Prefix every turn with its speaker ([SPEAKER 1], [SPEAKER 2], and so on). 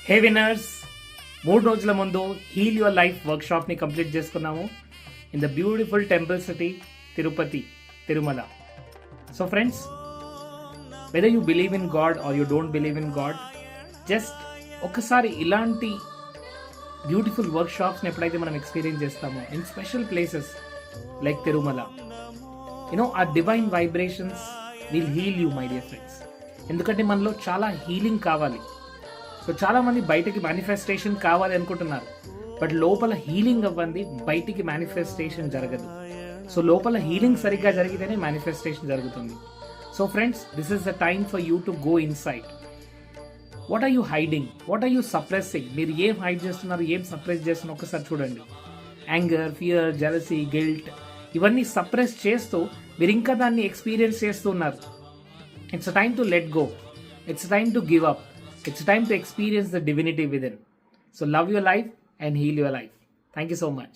[SPEAKER 1] హే winners, 3 రోజుల ముందు heal your life వర్క్షాప్ని కంప్లీట్ చేసుకున్నాము in the beautiful temple city Tirupati, Tirumala. So friends, whether you believe in God or you don't believe in God, just ఒకసారి ఇలాంటి beautiful వర్క్షాప్స్ని ఎప్పుడైతే మనం ఎక్స్పీరియన్స్ చేస్తామో in special places like Tirumala, ఆ divine vibrations will heal you, my dear friends. ఎందుకంటే మనలో చాలా హీలింగ్ కావాలి. సో చాలామంది బయటికి మేనిఫెస్టేషన్ కావాలి అనుకుంటున్నారు, బట్ లోపల హీలింగ్ అవ్వండి, బయటికి మేనిఫెస్టేషన్ జరగదు. సో లోపల హీలింగ్ సరిగ్గా జరిగితేనే మేనిఫెస్టేషన్ జరుగుతుంది. So friends, this is the time for you to go inside. What are you hiding, what are you suppressing? మీరు ఏం హైడ్ చేస్తున్నారు, ఏం సప్రెస్ చేస్తున్నారు ఒకసారి చూడండి. యాంగర్, ఫియర్, జెలసీ, గిల్ట్, ఇవన్నీ సప్రెస్ చేస్తూ మీరు ఇంకా దాన్ని ఎక్స్పీరియన్స్ చేస్తూ ఉన్నారు. It's time to let go, it's time to give up, it's time to experience the divinity within. So love your life and heal your life. Thank you so much.